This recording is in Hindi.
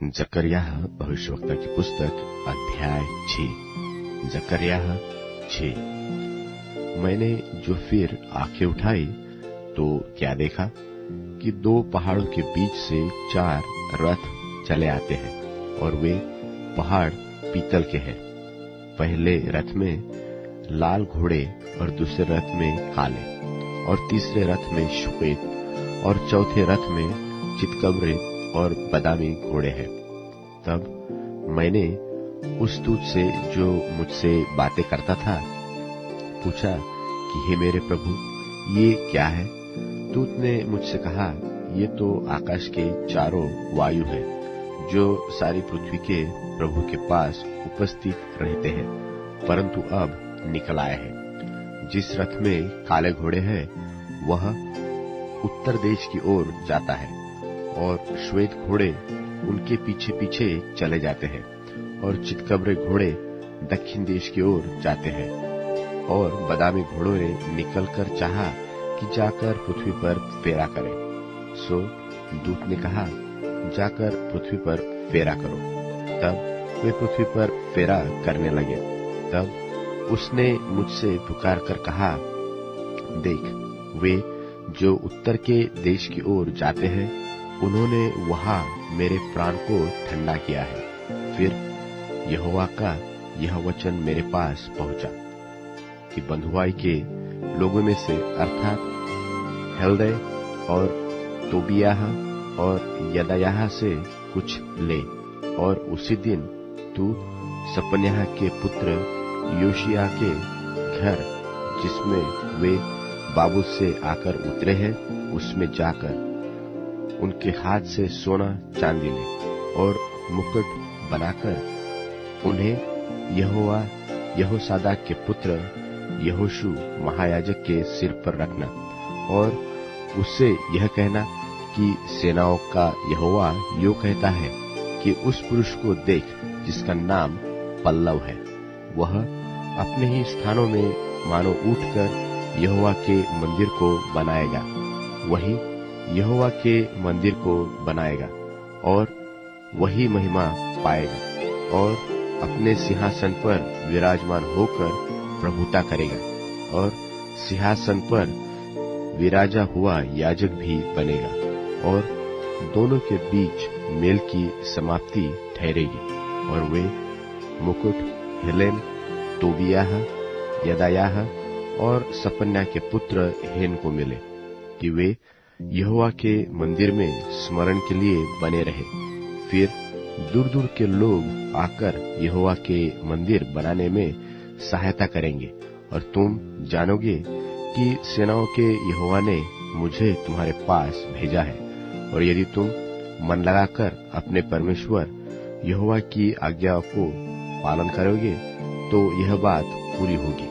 जकर्याह भविष्यवक्ता की पुस्तक अध्याय 6। जकर्याह 6। मैंने जो फिर आंखें उठाई तो क्या देखा कि 2 पहाड़ों के बीच से 4 रथ चले आते हैं और वे पहाड़ पीतल के हैं। पहले रथ में लाल घोड़े और दूसरे रथ में काले और तीसरे रथ में श्वेत और चौथे रथ में चितकबरे और बादामी घोड़े हैं। तब मैंने उस दूत से जो मुझसे बातें करता था पूछा कि हे मेरे प्रभु, ये क्या है? दूत ने मुझसे कहा, ये तो आकाश के चारों वायु है जो सारी पृथ्वी के प्रभु के पास उपस्थित रहते हैं, परंतु अब निकल आए हैं। जिस रथ में काले घोड़े हैं वह उत्तर देश की ओर जाता है और श्वेत घोड़े उनके पीछे पीछे चले जाते हैं और चितकबरे घोड़े दक्षिण देश की ओर जाते हैं। और बादामी घोड़ों ने निकलकर चाहा कि जाकर पृथ्वी पर फेरा करें। सो दूत ने कहा, जाकर पृथ्वी पर फेरा करो। तब वे पृथ्वी पर फेरा करने लगे। तब उसने मुझसे पुकार कर कहा, देख, वे जो उत्तर के देश की ओर जाते हैं उन्होंने वहां मेरे प्राण को ठंडा किया है। फिर यहोवा का यह वचन मेरे पास पहुंचा कि बंधुआई के लोगों में से अर्थात हेल्दै और तोबियाह और यदायाह से कुछ ले, और उसी दिन तू सपन्याह के पुत्र योशिया के घर जिसमें वे बाबुल से आकर उतरे हैं उसमें जाकर उनके हाथ से सोना चांदी ले और मुकुट बनाकर उन्हें यहोसादाक के पुत्र यहोशू महायाजक के सिर पर रखना और उससे यह कहना कि सेनाओं का यहोवा यो कहता है कि उस पुरुष को देख जिसका नाम पल्लव है। वह अपने ही स्थानों में मानो उठकर यहोवा के मंदिर को बनाएगा, वही यहोवा के मंदिर को बनाएगा और वही महिमा पाएगा और अपने सिंहासन पर विराजमान होकर प्रभुता करेगा और सिंहासन पर विराजा हुआ याजक भी बनेगा और दोनों के बीच मेल की समाप्ति ठहरेगी। और वे मुकुट हेलेन, तोबियाह, यदायाह और सपन्याह के पुत्र हेन को मिले कि वे यहोवा के मंदिर में स्मरण के लिए बने रहे। फिर दूर दूर के लोग आकर यहोवा के मंदिर बनाने में सहायता करेंगे और तुम जानोगे कि सेनाओं के यहोवा ने मुझे तुम्हारे पास भेजा है। और यदि तुम मन लगाकर अपने परमेश्वर यहोवा की आज्ञा को पालन करोगे तो यह बात पूरी होगी।